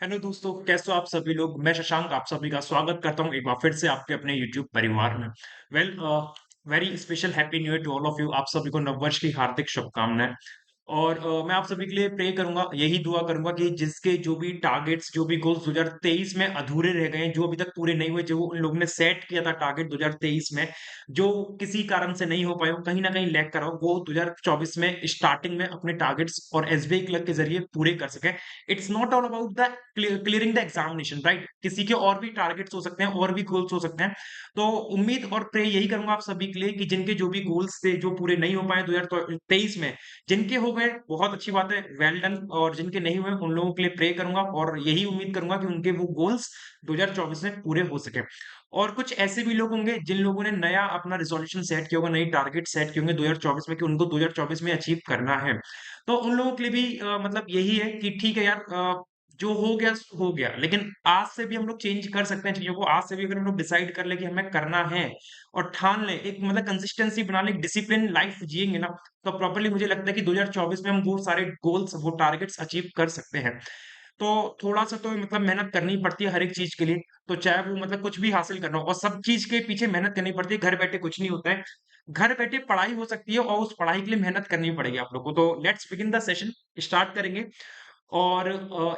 Hello दोस्तों, कैसे हो आप सभी लोग। मैं शशांक आप सभी का स्वागत करता हूं एक बार फिर से आपके अपने यूट्यूब परिवार में। Well, very special happy new year to all of you. आप सभी को नववर्ष की हार्दिक शुभकामनाएं। और मैं आप सभी के लिए प्रे करूंगा, यही दुआ करूंगा कि जिसके जो भी टारगेट्स, जो भी गोल्स 2023 में अधूरे रह गए हैं, जो अभी तक पूरे नहीं हुए, जो उन लोगों ने सेट किया था टारगेट 2023 में, जो किसी कारण से नहीं हो पाए हो, कहीं ना कहीं लैग करा हो, वो 2024 में स्टार्टिंग में अपने टारगेट्स और एसबीआई क्लर्क के जरिए पूरे कर सके। It's not all about the clearing the examination, right. किसी के और भी टारगेट्स हो सकते हैं, और भी गोल्स हो सकते हैं। तो उम्मीद और प्रे यही करूंगा आप सभी के लिए कि जिनके जो भी गोल्स थे, जो पूरे नहीं हो पाए 2023 में, जिनके हो गए बहुत अच्छी बात है, वेल डन। और जिनके नहीं हुए उन लोगों के लिए प्रे करूंगा और यही उम्मीद करूंगा कि उनके वो गोल्स 2024 में पूरे हो सके। और कुछ ऐसे भी लोग होंगे जिन लोगों ने नया अपना रिजोल्यूशन सेट किया होगा, नई टारगेट सेट किए होंगे 2024 में, कि उनको 2024 में अचीव करना है। तो उन लोगों के लिए भी मतलब यही है कि ठीक है यार, जो हो गया, लेकिन आज से भी हम लोग चेंज कर सकते हैं चीजों को। आज से भी अगर हम लोग डिसाइड कर ले कि हमें करना है और ठान ले, एक मतलब कंसिस्टेंसी बना ले, डिसिप्लिन लाइफ जिएंगे ना, तो प्रॉपर्ली मुझे लगता है कि 2024 में हम वो सारे गोल्स, वो टारगेट्स अचीव कर सकते हैं। तो थोड़ा सा तो मतलब मेहनत करनी पड़ती है हर एक चीज के लिए। तो चाहे वो मतलब कुछ भी हासिल करना हो, और सब चीज के पीछे मेहनत करनी पड़ती है। घर बैठे कुछ नहीं होता है। घर बैठे पढ़ाई हो सकती है, और उस पढ़ाई के लिए मेहनत करनी पड़ेगी आप लोग को। तो let's begin the session, start करेंगे। और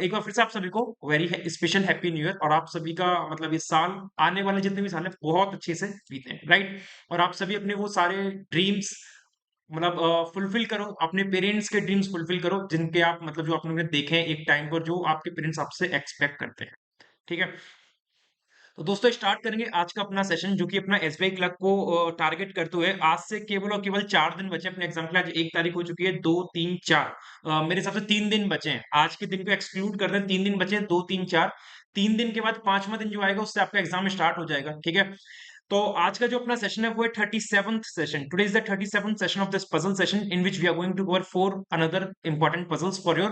एक बार फिर से आप सभी को very special happy new year. और आप सभी का मतलब इस साल, आने वाले जितने भी साल है, बहुत अच्छे से बीते, राइट। और आप सभी अपने वो सारे ड्रीम्स मतलब फुलफिल करो, अपने पेरेंट्स के ड्रीम्स फुलफिल करो, जिनके आप मतलब जो आपने देखे हैं एक टाइम पर, जो आपके पेरेंट्स आपसे एक्सपेक्ट करते हैं। ठीक है। तो दोस्तों स्टार्ट करेंगे आज का अपना सेशन, जो कि अपना एसबीआई क्लर्क को टारगेट करते हुए। आज से केवल और केवल 4 दिन बचे अपने एग्जाम के लिए। आज 1 तारीख हो चुकी है, 2, 3, 4, मेरे हिसाब से 3 दिन बचे हैं। आज के दिन को एक्सक्लूड कर दें, 3 दिन बचे हैं, 2, 3, 4। 3 दिन के बाद पांचवा दिन जो आएगा, उससे आपका एग्जाम स्टार्ट हो जाएगा। ठीक है। तो आज का जो अपना सेशन है वो है 37th session. Today is the 37th session of this puzzle session, in which we are going to cover 4 another important puzzles for your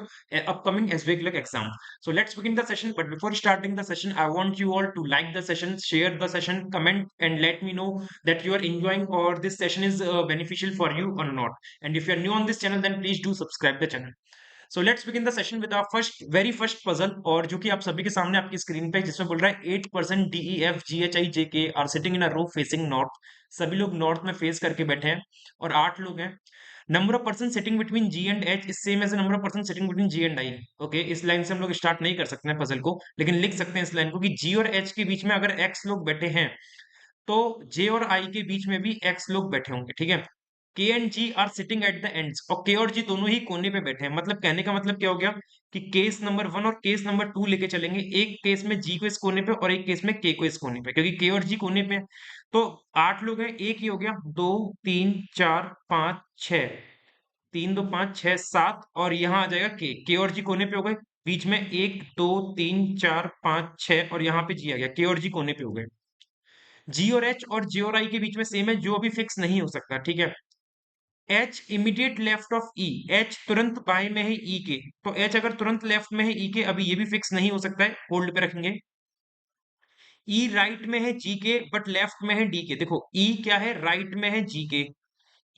upcoming SBI Clerk exam. So let's begin the session. But before starting the session, I want you all to like the session, share the session, comment, and let me know that you are enjoying or this session is beneficial for you or not. And if you are new on this channel, then please do subscribe the channel. So let's begin the session with our very first puzzle, और जो कि आप सभी के सामने आपकी screen पे, जिसमें बोल रहा है 8% DEFGHIJK are sitting in a row facing north. सभी लोग नॉर्थ में फेस करके बैठे हैं, और 8 लोग हैं। Number of person sitting between G and H is same as number of person sitting between G and I. Okay, इस लाइन से हम लोग स्टार्ट नहीं कर सकते हैं पजल को, लेकिन लिख सकते हैं इस लाइन को कि जी और एच के बीच में अगर एक्स लोग बैठे हैं, तो जे और आई के बीच में भी एक्स लोग बैठे होंगे। ठीक है। K and G are sitting at the ends, और के और जी दोनों ही कोने पे बैठे हैं। मतलब कहने का मतलब क्या हो गया कि केस नंबर 1 और केस नंबर 2 लेके चलेंगे। एक केस में जी को इस कोने पे, और एक केस में के को इस कोने पे, क्योंकि के और जी कोने पे हैं। तो 8 लोग हैं, एक ही हो गया। 2, 3, 4, 5, 6, 3, 2, 5, 6, 7, और यहाँ आ जाएगा के और जी कोने पे हो गए। बीच में 1, 2, 3, 4, 5, 6, और यहाँ पे जी आ गया, के और जी कोने पे हो गए। जी और एच और जे और आई के बीच में सेम है, जो अभी फिक्स नहीं हो सकता। ठीक है। H immediate left of E, H तुरंत बाएं में है ई के, तो एच अगर तुरंत लेफ्ट में है ई के, अभी ये भी फिक्स नहीं हो सकता है, होल्ड पे रखेंगे। ई राइट में है जी के, बट लेफ्ट में है डी के। देखो ई क्या है, राइट में है जी के,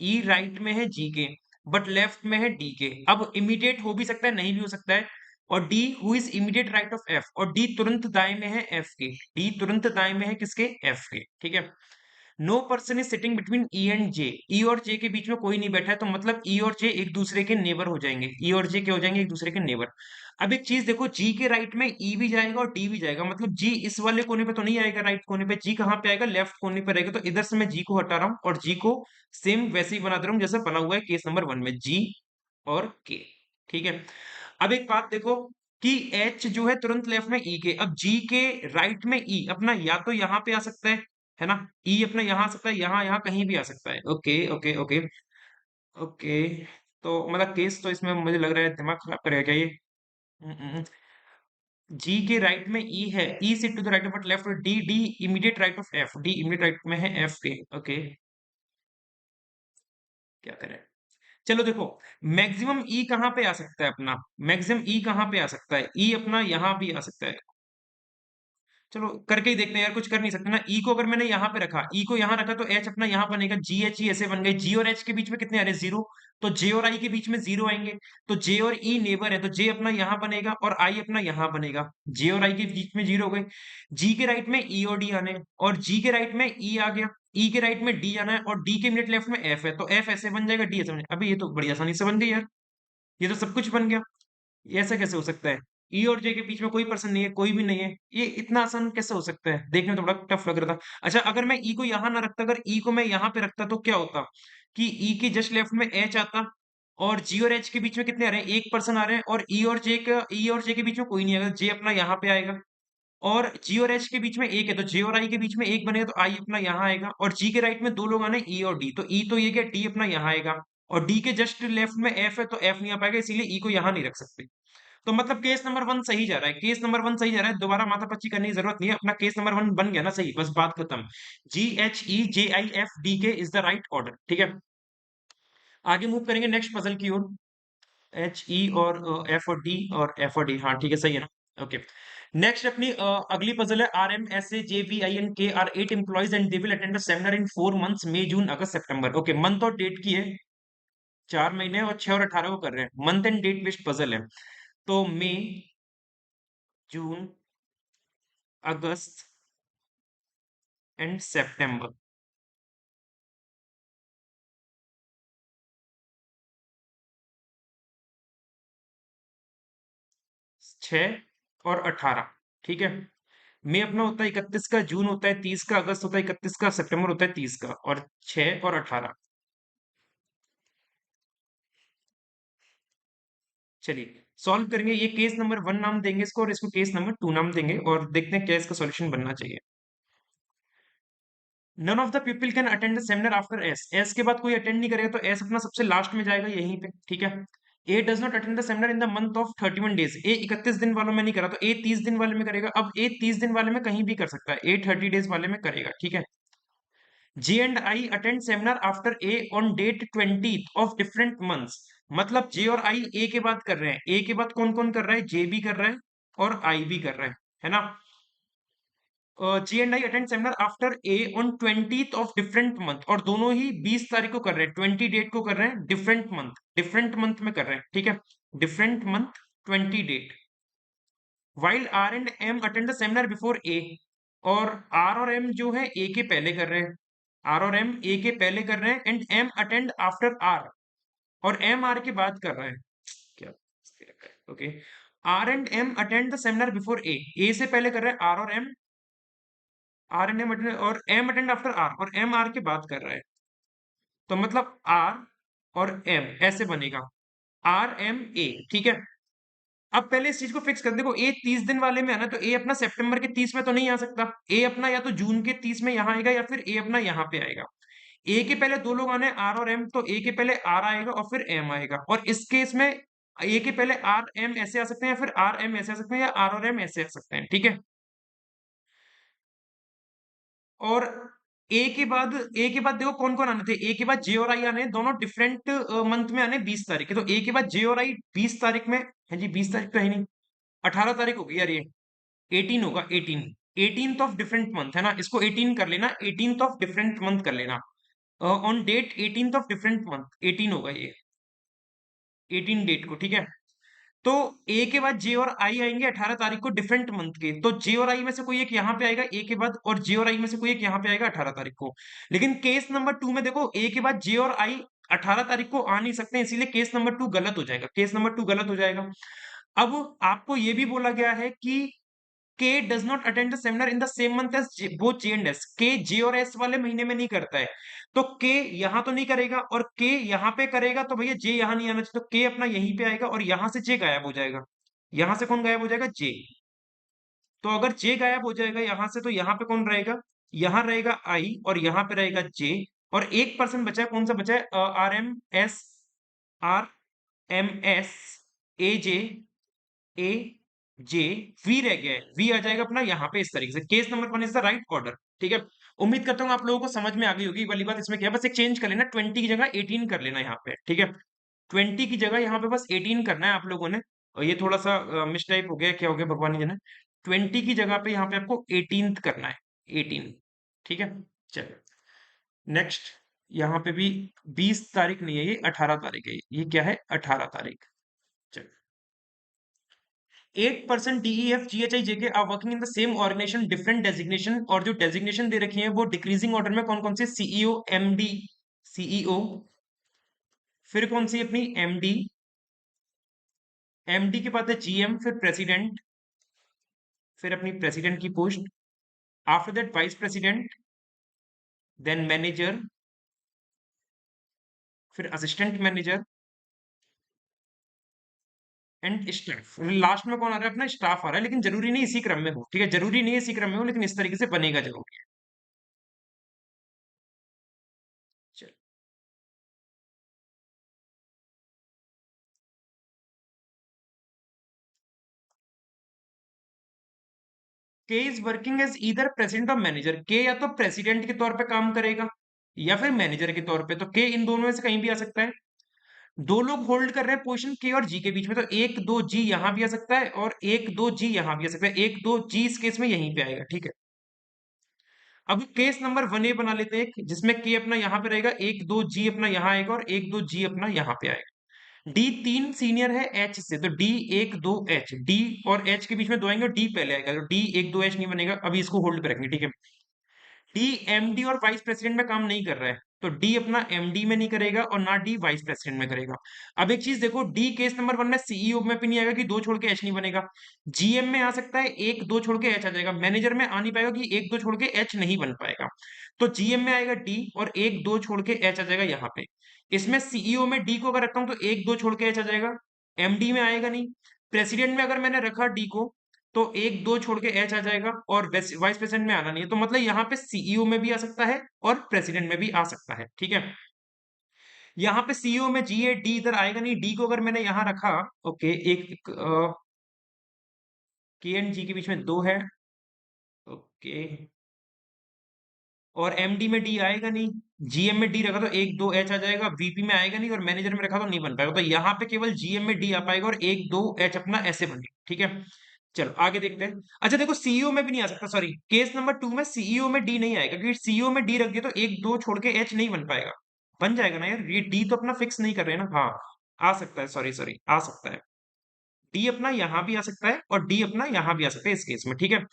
ई राइट में है जी के, बट लेफ्ट में है डी के। अब इमीडिएट हो भी सकता है, नहीं भी हो सकता है। और D who is immediate right of F, और डी तुरंत दाएं में है एफ के, डी तुरंत दाएं में है किसके, एफ के। ठीक है। No person is sitting between E and J, E और जे के बीच में कोई नहीं बैठा है, तो मतलब ई और जे एक दूसरे के नेबर हो जाएंगे। ई और जे के हो जाएंगे एक दूसरे के नेबर। अब एक चीज देखो, जी के राइट में ई भी जाएगा और डी भी जाएगा, मतलब जी इस वाले कोने पे तो नहीं आएगा, राइट कोने पे। जी कहाँ पे आएगा, लेफ्ट कोने पे रहेगा। तो इधर से मैं जी को हटा रहा हूँ, और जी को सेम वैसे ही बना दे रहा हूँ जैसे बना हुआ है केस नंबर 1 में, जी और के। ठीक है। अब एक बात देखो कि एच जो है तुरंत लेफ्ट में ई के, अब जी के राइट में ई अपना या तो यहाँ पे आ सकता है ना। ई अपना यहाँ आ सकता है, यहाँ कहीं भी आ सकता है। Okay okay okay okay. तो मतलब केस तो इसमें मुझे लग रहा है दिमाग खराब करेगा क्या ये। जी के राइट में ई है, E sit to the right of left, D D immediate right of F, D immediate right में है एफ के। ओके, क्या करें। चलो देखो, मैक्सिमम ई कहाँ पे आ सकता है अपना, मैक्सिमम ई कहाँ पे आ सकता है, ई अपना यहाँ भी आ सकता है। चलो करके ही देखते हैं यार, कुछ कर नहीं सकते ना। ई को अगर मैंने यहाँ पे रखा, ई को यहाँ रखा तो एच अपना यहाँ बनेगा, जी एच ई ऐसे बन गए। जी और एच के बीच में कितने आ रहे? जीरो। तो जे और आई के बीच में जीरो आएंगे। तो जे और ई नेबर है, तो जे अपना यहाँ बनेगा और आई अपना यहाँ बनेगा। जे और आई के बीच में जीरो हो गए। जी के राइट में ई और डी आने हैं, और जी के राइट में ई आ गया। ई के राइट में डी आना है, और डी के इमीडिएट लेफ्ट में एफ है, तो एफ ऐसे बन जाएगा, डी ऐसे बन जाएगा। अभी ये तो बड़ी आसानी से बन गई यार, ये तो सब कुछ बन गया। ये ऐसा कैसे हो सकता है? ई और जे के बीच में कोई पर्सन नहीं है, कोई भी नहीं है, ये इतना आसान कैसे हो सकता है? देखने में तो बड़ा टफ लग रहा था। अच्छा, अगर मैं ई को यहाँ ना रखता, अगर ई को मैं यहाँ पे रखता तो क्या होता कि ई के जस्ट लेफ्ट में एच आता, और जी और एच के बीच में कितने आ रहे हैं? एक पर्सन आ रहे हैं, और ई और जे के बीच में कोई नहीं आएगा, जे अपना यहाँ पे आएगा। और जी और एच के बीच में एक है, तो जे और आई के बीच में एक बनेगा, तो आई अपना यहाँ आएगा। और जी के राइट में दो लोग आने, ई और डी, तो ई तो ये क्या, डी अपना यहाँ आएगा। और डी के जस्ट लेफ्ट में एफ है, तो एफ नहीं आ पाएगा, इसीलिए ई को यहाँ नहीं रख सकते। तो मतलब केस नंबर वन सही जा रहा है, केस नंबर वन सही जा रहा है, दोबारा माथापच्ची करने की जरूरत नहीं है, अपना केस नंबर वन बन गया ना सही, बस बात खत्म। जी H E J I F D के इज द राइट ऑर्डर, ठीक है। आगे मूव करेंगे नेक्स्ट पजल की ओर। एच ई और एफ और डी, और एफ और डी, हाँ ठीक है, सही है ना, ओके। नेक्स्ट अपनी अगली पजल है, R M S A J V I N K R 8 employees and they will attend a seminar in 4 months, मई जून अगस्त सितंबर। ओके, मंथ और डेट की है, 4 महीने, और 6 और 18 को कर रहे हैं, month and date based puzzle है। तो मई, जून, अगस्त एंड सितंबर, 6 और 18, ठीक है। मई अपना होता है 31 का, जून होता है 30 का, अगस्त होता है 31 का, सितंबर होता है 30 का, और 6 और 18। चलिए सॉल्व करेंगे, ये केस नंबर वन नाम देंगे इसको, और इसको केस नंबर टू नाम देंगे, और देखते हैं क्या इसका सॉल्यूशन बनना चाहिए। None of the people can attend the seminar after S, S के बाद कोई अटेंड नहीं करेगा, तो एस अपना सबसे लास्ट में जाएगा यहीं पे, ठीक है। A does not attend the seminar in the month of 31 days, A 31 दिन वालों में नहीं करा, तो ए 30 दिन वाले में करेगा। अब ए 30 दिन वाले में कहीं भी कर सकता है, ए 30 डेज वाले में करेगा, ठीक है। G and I attend seminar after A on date 20th of different months, मतलब J और I A के बाद कर रहे हैं, A के बाद कौन कौन कर रहा है? J भी कर रहा है और I भी कर रहा है ना। G and I attend seminar after A on 20th of different month, और दोनों ही 20 तारीख को कर रहे हैं, 20 डेट को कर रहे हैं, डिफरेंट मंथ में कर रहे हैं, ठीक है। Different month, 20 date. While R and M attend the seminar before A, और आर और एम जो है ए के पहले कर रहे हैं, आर और एम ए के पहले कर रहे हैं, and M attend after R, और एम आर के बाद कर रहा है। क्या okay, R and M attend the seminar before A से पहले कर रहे हैं आर और M, R and M attend, और एम अटेंड आफ्टर आर, और एम आर के बाद कर रहा है। तो मतलब आर और एम ऐसे बनेगा, आर एम ए, ठीक है। अब पहले इस चीज को फिक्स कर, देखो ए 30 दिन वाले में है ना, तो ए अपना सितंबर के 30 में तो नहीं आ सकता, ए अपना या तो जून के 30 में यहाँ आएगा, या फिर ए अपना यहाँ पे आएगा। ए के पहले दो लोग आने, आर और एम, तो ए के पहले आर आएगा और फिर एम आएगा, और इस केस में ए के पहले आर एम ऐसे आ सकते हैं, या फिर आर एम ऐसे आ सकते हैं, या आर और एम ऐसे आ सकते हैं, ठीक है। और ए के बाद देखो कौन कौन आने थे, ए के बाद जे और आई आने हैं, दोनों डिफरेंट मंथ में आने 20 तारीख के, तो ए के बाद जे और आई 20 तारीख में है जी, 20 तारीख तो है नहीं, 18 तारीख होगी यार ये, 18 होगा, 18th ऑफ डिफरेंट मंथ है ना, इसको 18 कर लेना, 18th ऑफ डिफरेंट मंथ कर लेना, on date 18th of different month, 18 होगा ये, 18 डेट को, ठीक है। तो ए के बाद जे और आई आएंगे 18 तारीख को डिफरेंट मंथ के, तो जे और आई में से कोई एक यहाँ पे आएगा ए के बाद, और जे और आई में से कोई एक यहाँ पे आएगा 18 तारीख को। लेकिन केस नंबर टू में देखो ए के बाद जे और आई 18 तारीख को आ नहीं सकते, इसीलिए केस नंबर टू गलत हो जाएगा, केस नंबर टू गलत हो जाएगा। अब आपको ये भी बोला गया है कि K does not attend the seminar in the same month as both J and S, K J और एस वाले महीने में नहीं करता है, तो के यहां तो नहीं करेगा, और के यहां पे करेगा, तो भैया जे यहां नहीं आना चाहिए, तो के अपना यहीं पे आएगा, और यहां से जे गायब हो जाएगा। यहां से कौन गायब हो जाएगा? जे। तो अगर जे गायब हो जाएगा यहां से, तो यहां पे कौन रहेगा? यहां रहेगा आई, और यहां पे रहेगा जे, और एक पर्सन बचा है, कौन सा बचा है? R M S, R M S, A J, A J, V रह गया है, वी आ जाएगा अपना यहाँ पे, इस तरीके से case number one is the right order, ठीक है। उम्मीद करता हूँ आप लोगों को समझ में आ गई होगी वाली बात। इसमें क्या है, बस एक चेंज कर लेना, 20 की जगह 18 कर लेना यहाँ पे, ठीक है। 20 की जगह यहाँ पे बस 18 करना है आप लोगों ने, और ये थोड़ा सा मिस टाइप हो गया, क्या हो गया भगवान ही जाने। 20 की जगह पे यहाँ पे आपको 18th करना है, 18। ठीक है, चलो नेक्स्ट। यहाँ पे भी 20 तारीख नहीं है, ये 18 तारीख है। ये क्या है, 18 तारीख। चलो, 8% DEF GHI JK are working in the same organization, different designation, और जो डेजिग्नेशन दे रखी है वो डिक्रीजिंग ऑर्डर में कौन कौन से, सीईओ, एमडी, सीईओ, फिर कौन सी अपनी एमडी, एमडी के बाद है जीएम, फिर प्रेसिडेंट, फिर अपनी प्रेसिडेंट की post, after that vice president, then manager, फिर assistant manager and staff. Last में कौन आ रहा है, अपना स्टाफ आ रहा है, लेकिन जरूरी नहीं इसी क्रम में हो। ठीक है, जरूरी नहीं इसी क्रम में हो, लेकिन इस तरीके से बनेगा जरूर। चलो, K is working as either president or manager. K या तो प्रेसिडेंट के तौर पे काम करेगा या फिर मैनेजर के तौर पे, तो के इन दोनों में से कहीं भी आ सकता है। दो लोग होल्ड कर रहे हैं पोजीशन के और जी के बीच में, तो एक दो जी यहां भी आ सकता है और एक दो जी यहां भी आ सकता है। एक दो जी इस केस में यहीं पे आएगा। ठीक है, अब केस नंबर 1A बना लेते हैं, जिसमें के अपना यहां पे रहेगा, एक दो जी अपना यहां आएगा और एक दो जी अपना यहां पे आएगा। डी 3 सीनियर है एच से, तो डी एक दो एच, डी और एच के बीच में दो आएंगे और डी पहले आएगा, तो डी एक दो एच नहीं बनेगा। अभी इसको होल्ड पे रखेंगे। ठीक है, डी एमडी और वाइस प्रेसिडेंट में काम नहीं कर रहा है, तो डी अपना एमडी में नहीं करेगा और ना डी वाइस प्रेसिडेंट में करेगा। अब एक चीज देखो, डी केस नंबर 1 में सीईओ में भी नहीं आएगा कि दो छोड़ के एच नहीं बनेगा। जीएम में आ सकता है, एक दो छोड़ के एच आ जाएगा। मैनेजर में आ नहीं पाएगा कि एक दो छोड़ के एच नहीं बन पाएगा। तो जीएम में आएगा डी और एक दो छोड़ के एच आ जाएगा यहाँ पे। इसमें सीईओ में डी को अगर रखता हूं तो एक दो छोड़ के एच आ जाएगा, एमडी में आएगा नहीं। प्रेसिडेंट में अगर मैंने रखा डी को तो एक दो छोड़ के एच आ जाएगा और वाइस प्रेसिडेंट में आना नहीं है, तो मतलब यहाँ पे सीईओ में भी आ सकता है और प्रेसिडेंट में भी आ सकता है। ठीक है, यहाँ पे सीईओ में जी है, डी इधर आएगा नहीं। डी को अगर मैंने यहाँ रखा, ओके, एक के एंड जी के बीच में दो है, ओके, और एमडी में डी आएगा नहीं। जीएम में डी रखा तो एक दो एच आ जाएगा, वीपी में आएगा नहीं, और मैनेजर में रखा तो नहीं बन पाएगा। तो यहाँ पे केवल जीएम में डी आ पाएगा और एक दो एच अपना ऐसे बनेगा। ठीक है, चलो आगे देखते हैं। अच्छा देखो, सीईओ में भी नहीं आ सकता, सॉरी, केस नंबर 2 में सीईओ में डी नहीं आएगा, क्योंकि सीईओ में डी रख दिया तो एक दो छोड़ के एच नहीं बन पाएगा। बन जाएगा ना यार, ये डी तो अपना फिक्स नहीं कर रहे हैं ना। हाँ, आ सकता है, सॉरी सॉरी, आ सकता है। डी अपना यहां भी आ सकता है और डी अपना यहां भी आ सकता है इस केस में। ठीक है,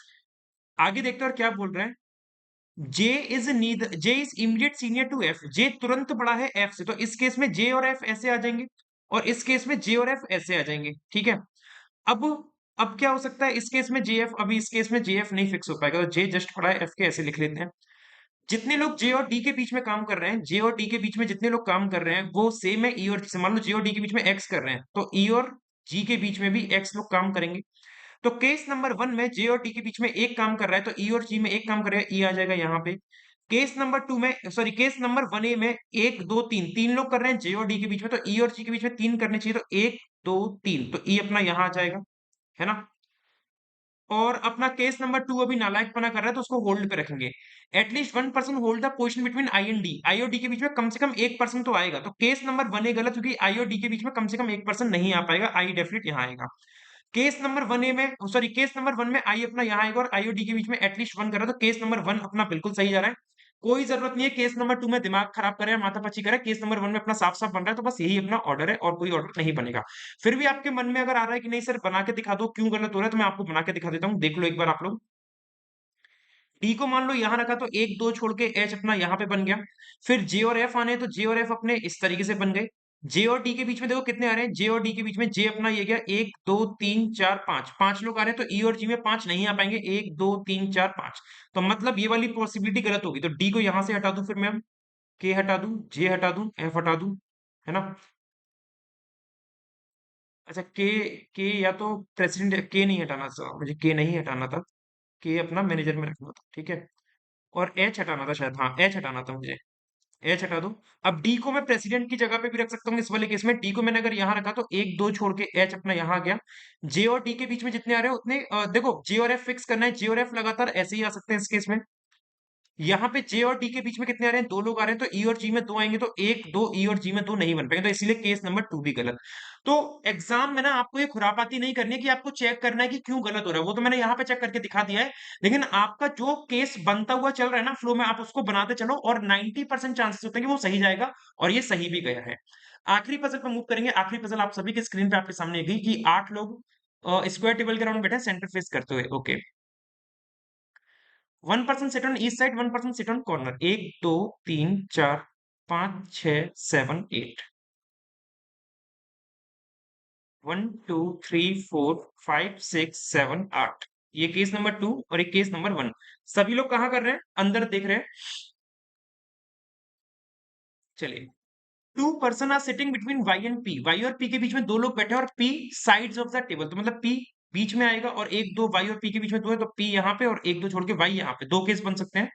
आगे देखते हैं और क्या बोल रहे हैं। J is immediate senior to F, J तुरंत बड़ा है एफ से, तो इस केस में जे और एफ ऐसे आ जाएंगे और इस केस में जे और एफ ऐसे आ जाएंगे। ठीक है, अब अब क्या हो सकता है इस केस में जेएफ, अभी इस केस में जेएफ नहीं फिक्स हो पाएगा, तो जे जस्ट पड़ा है एफ के, ऐसे लिख लेते हैं। जितने लोग जे और डी के बीच में काम कर रहे हैं, जे और डी के बीच में जितने लोग काम कर रहे हैं वो सेम है ई और जी से। मान लो जे और डी के बीच में एक्स कर रहे हैं, तो ई और जी के बीच में भी एक्स लोग काम करेंगे। तो केस नंबर 1 में जे और डी के बीच में एक काम कर रहा है, तो ई और जी में एक काम करेगा, ई आ जाएगा यहाँ पे। केस नंबर 2 में, सॉरी, केस नंबर 1A में एक दो तीन, तीन लोग कर रहे हैं जे और डी के बीच में, तो ई और जी के बीच में तीन करने चाहिए, तो एक दो तीन, तो ई अपना यहाँ आ जाएगा, है ना। और अपना केस नंबर 2 अभी नालायकपना कर रहा है, तो उसको होल्ड पे रखेंगे। At least 1% hold the position between I and D, I और डी के बीच में कम से कम 1% तो आएगा। तो केस नंबर 1A गलत, क्योंकि आई और डी के बीच में कम से कम 1% नहीं आ पाएगा, आई डेफिनेट यहाँ आएगा। केस नंबर 1A में, सॉरी, केस नंबर 1 में आई अपना यहाँ आएगा और आई और डी के बीच में एटलीस्ट 1 कर रहा है, तो केस नंबर 1 अपना बिल्कुल सही जा रहा है। कोई जरूरत नहीं है केस नंबर 2 में दिमाग खराब करे, माथा पच्ची करे। केस नंबर 1 में अपना साफ साफ बन रहा है, तो बस यही अपना ऑर्डर है और कोई ऑर्डर नहीं बनेगा। फिर भी आपके मन में अगर आ रहा है कि नहीं सर बना के दिखा दो, क्यों गलत हो रहा है, तो मैं आपको बना के दिखा देता हूँ, देख लो एक बार आप लोग। डी को मान लो यहां रखा, तो एक दो छोड़ के एच अपना यहां पे बन गया। फिर जे और एफ आने, तो जे और एफ अपने इस तरीके से बन गए। जे और डी के बीच में देखो कितने आ रहे हैं, जे और डी के बीच में जे अपना ये गया, एक दो तीन चार पांच, पांच लोग आ रहे हैं, तो ई और जी में पांच नहीं आ पाएंगे, एक दो तीन चार पांच। तो मतलब ये वाली पॉसिबिलिटी गलत होगी, तो डी को यहां से हटा दूं, फिर मैं के हटा दूं, जे हटा दूं, एफ हटा दूं, है ना। अच्छा, के या तो प्रेसिडेंट, के नहीं हटाना था मुझे, के नहीं हटाना था, के अपना मैनेजर में रखना था। ठीक है, और एच हटाना था शायद, हाँ एच हटाना था मुझे, एच हटा दो। अब डी को मैं प्रेसिडेंट की जगह पे भी रख सकता हूँ इस वाले केस में। डी को मैंने अगर यहाँ रखा तो एक दो छोड़ के एच अपना यहाँ आ गया। जे और डी के बीच में जितने आ रहे हैं उतने देखो, जे और एफ फिक्स करना है, जे और एफ लगातार ऐसे ही आ सकते हैं इस केस में। यहाँ पे जे और डी के बीच में कितने आ रहे हैं? 2 लोग आ रहे हैं, तो ई और जी में 2 आएँगे, तो 1, 2 ई और जी में 2 नहीं बन पाएंगे, तो इसीलिए केस नंबर 2 भी गलत। तो एग्ज़ाम में ना आपको ये खुरापाती नहीं करनी है कि आपको चेक करना है कि क्यों गलत हो रहा है, वो तो मैंने यहाँ पे चेक करके दिखा दिया है। लेकिन आपका जो केस बनता हुआ चल रहा है ना फ्लो में, आप उसको बनाते चलो और 90% चांसेस होते हैं कि वो सही जाएगा और ये सही भी गया है। आखिरी पज़ल पे मूव करेंगे, आखिरी पज़ल आप सभी के स्क्रीन पे आपके सामने गई कि 8 लोग स्क्वायर टेबल के राउंड बैठे हैं सेंटर फेस करते हुए, okay. 1 person sit on each side, 1 person sit on corner. 1, 2, 3, 4, 5, 6, 7, 8। 1, 2, 3, 4, 5, 6, 7, 8। ये केस नंबर 2 और एक केस नंबर 1। सभी लोग कहाँ कर रहे हैं? अंदर देख रहे हैं। चलिए। 2 person are sitting between Y and P. Y और पी के बीच में 2 लोग बैठे हैं और P sides of the table. तो मतलब पी बीच में आएगा और 1, 2 वाई और पी के बीच में 2 है, तो पी यहाँ पे और 1, 2 छोड़ के वाई यहाँ पे। 2 केस बन सकते हैं।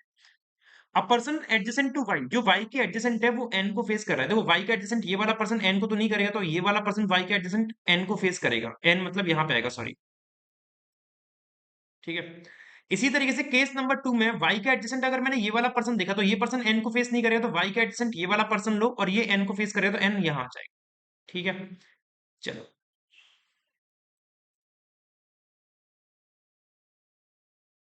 A person adjacent to Y, जो वाई के एडजेसेंट है वो एन को फेस कर रहा है। देखो वाई का एडजेसेंट ये वाला पर्सन एन को तो नहीं करेगा, तो ये वाला पर्सन वाई के एडजेसेंट एन को फेस करेगा। एन मतलब यहाँ पे आएगा, सॉरी। ठीक है। इसी तरीके से केस नंबर 2 में वाई का एडजेसेंट अगर मैंने ये वाला पर्सन देखा, तो ये पर्सन एन को फेस नहीं करेगा, तो वाई का एडजेसेंट ये वाला पर्सन लो और ये एन को फेस करेगा, तो एन यहाँ आ जाएगा। ठीक है। चलो।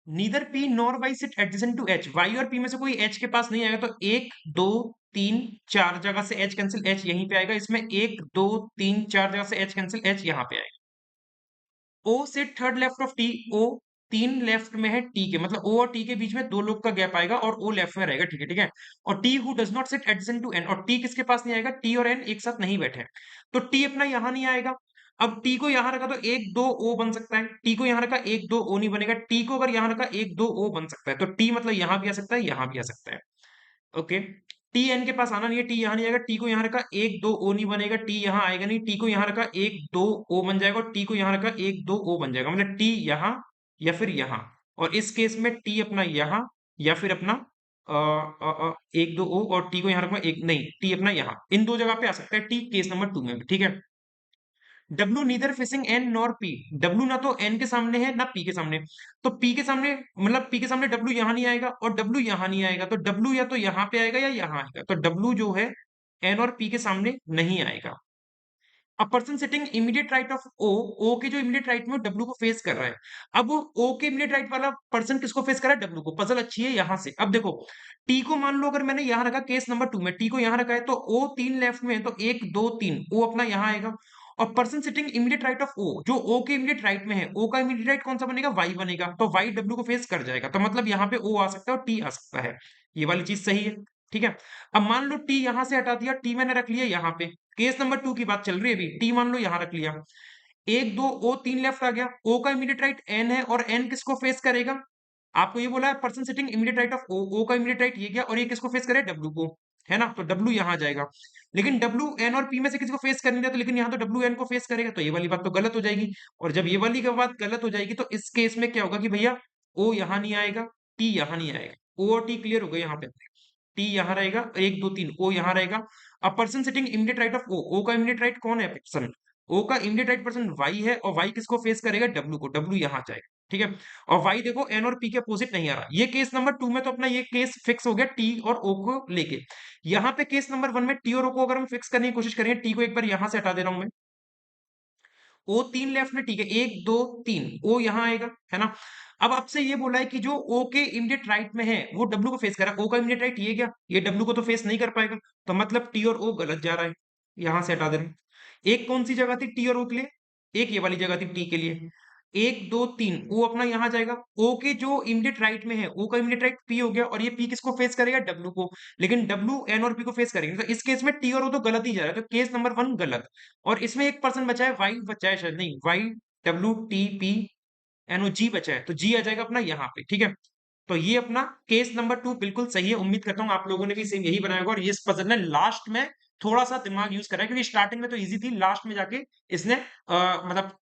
Neither P nor Y sit adjacent to H. Y और पी में से कोई एच के पास नहीं आएगा, तो 1, 2, 3, 4 जगह से एच कैंसिल, एच यहीं पे आएगा। इसमें 1, 2, 3, 4 जगह से एच कैंसिल, एच यहाँ पे आएगा। ओ से third left of T. O 3 left में है टी के, मतलब ओ और टी के बीच में 2 लोग का गैप आएगा और ओ लेफ्ट में रहेगा। ठीक है, ठीक है। और T who does not sit adjacent to N, और टी किसके पास नहीं आएगा? टी और एन एक साथ नहीं बैठे हैं, तो टी अपना यहां नहीं आएगा। अब टी को यहां रखा तो 1, 2 ओ बन सकता है। टी को यहां रखा 1, 2 ओ नहीं बनेगा। टी को अगर यहां रखा 1, 2 ओ बन सकता है, तो टी मतलब यहां भी आ सकता है, यहां भी आ सकता है। ओके। टी एन के पास आना नहीं है, टी यहाँ नहीं आएगा। टी को यहाँ रखा 1, 2 ओ नहीं बनेगा, टी यहाँ आएगा नहीं। टी को यहाँ रखा 1, 2 ओ बन जाएगा और टी को यहाँ रखा 1, 2 ओ बन जाएगा, मतलब टी यहाँ या फिर यहाँ। और इस केस में टी अपना यहाँ या फिर अपना 1, 2 ओ, और टी को यहाँ रखना एक नहीं, टी अपना यहाँ, इन दो जगह पे आ सकता है टी केस नंबर 2 में भी। ठीक है। W neither facing an nor P. W ना तो एन के सामने है ना पी के सामने, तो पी के सामने मतलब पी के सामने डब्ल्यू यहां नहीं आएगा और डब्ल्यू यहां नहीं आएगा, तो डब्ल्यू या तो यहां पे आएगा या यहां आएगा, तो डब्ल्यू जो है एन और पी के सामने नहीं आएगा। A person sitting immediate right of O. O के जो इमीडिएट राइट में डब्ल्यू को फेस कर रहा है। अब वो ओ के इमीडिएट राइट वाला पर्सन किसको फेस कर रहा है? डब्ल्यू को। पजल अच्छी है यहां से। अब देखो, टी को मान लो अगर मैंने यहां रखा केस नंबर 2 में, टी को यहां रखा है, तो ओ 3 लेफ्ट में है, तो 1, 2, 3 ओ अपना यहां आएगा। और person sitting immediate right of O, जो ओ के इमीडिएट राइट में है, ओ का इमीडिएट राइट कौन सा बनेगा? वाई बनेगा, तो वाई डब्ल्यू को फेस कर जाएगा, तो मतलब यहाँ पे ओ आ सकता है और टी आ सकता है। ये वाली चीज सही है। ठीक है। अब मान लो टी यहां से हटा दिया, टी मैंने रख लिया यहाँ पे। केस नंबर 2 की बात चल रही है अभी। टी मान लो यहां रख लिया, 1, 2 ओ 3 लेफ्ट आ गया। ओ का इमीडिएट राइट एन है और एन किसको फेस करेगा? आपको ये बोला है person sitting immediate right of O. O का इमीडिएट राइट ये गया और ये किसको फेस करे? डब्ल्यू को, है ना? तो डब्ल्यू यहां आ जाएगा। लेकिन डब्ल्यू एन और पी में से किसी को फेस कर नहीं रहा, तो लेकिन यहाँ तो डब्ल्यू एन को फेस करेगा, तो ये वाली बात तो गलत हो जाएगी। और जब ये वाली का बात गलत हो जाएगी, तो इस केस में क्या होगा कि भैया ओ यहां नहीं आएगा, टी यहां नहीं आएगा। ओ और टी क्लियर हो गए यहाँ पे। टी यहाँ रहेगा, 1, 2, 3 ओ यहाँ रहेगा। अब person sitting immediate right of O. O का इमीडिएट राइट कौन है? पर्सन। ओ का इमीडिएट राइट पर्सन वाई है और वाई किसको फेस करेगा? डब्ल्यू को। डब्ल्यू यहाँ जाएगा। ठीक है। और वाई देखो एन और पी के अपोजिट नहीं आ रहा। ये केस नंबर 2 में तो अपना ये केस फिक्स हो गया टी और ओ को लेके। यहाँ पे केस नंबर 1 में टी और ओ को अगर हम फिक्स करने की कोशिश करेंगे, टी को एक बार यहां से हटा दे रहा हूं मैं। ओ 3 लेफ्ट में, ठीक है, 1, 2, 3 ओ यहाँ आएगा, है ना? अब आपसे ये बोला है कि जो ओ के इमीडिएट राइट में है वो डब्ल्यू को फेस कर रहा है। ओ का इमीडिएट राइट ये क्या? ये डब्ल्यू को तो फेस नहीं कर पाएगा, तो मतलब टी और ओ गलत जा रहा है। यहां से हटा दे रहे हैं। एक कौन सी जगह थी टी और ओ के लिए? एक ये वाली जगह थी टी के लिए। 1, 2, 3 ओ अपना यहां जाएगा। ओ के जो इमीडिएट राइट में है, ओ का इमीडिएट राइट पी हो गया और ये पी किसको फेस करेगा? डब्ल्यू को। लेकिन डब्ल्यू एन और पी को फेस करेंगे, तो इस केस में टी और ओ तो गलत ही जा रहा है, तो केस नंबर 1 गलत। और इसमें एक पर्सन बचा है, वाई बचा है शायद, नहीं, Y W T P N O G बचा है, तो जी आ जाएगा अपना यहाँ पे। ठीक है। तो ये अपना केस नंबर 2 बिल्कुल सही है। उम्मीद करता हूँ आप लोगों ने भी सेम यही बनाया होगा, और ये इस पजल ने लास्ट में थोड़ा सा दिमाग यूज करा है, क्योंकि स्टार्टिंग में तो इजी थी, लास्ट में जाके इसने मतलब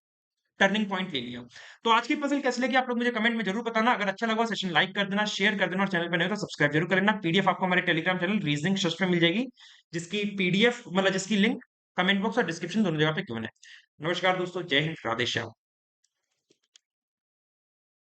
टर्निंग पॉइंट ले लिया। तो आज की पजल कैसी लगी आप लोग मुझे कमेंट में जरूर बताना। अगर अच्छा लगा सेशन लाइक कर देना, शेयर कर देना, और चैनल पर नए हो तो सब्सक्राइब जरूर कर लेना। पीडीएफ आपको हमारे टेलीग्राम चैनल रीजनिंग सर्च पे मिल जाएगी, जिसकी पीडीएफ मतलब जिसकी लिंक कमेंट बॉक्स और डिस्क्रिप्शन दोनों जगह पे गिवन है। नमस्कार दोस्तों, जय हिंद, राधे श्याम।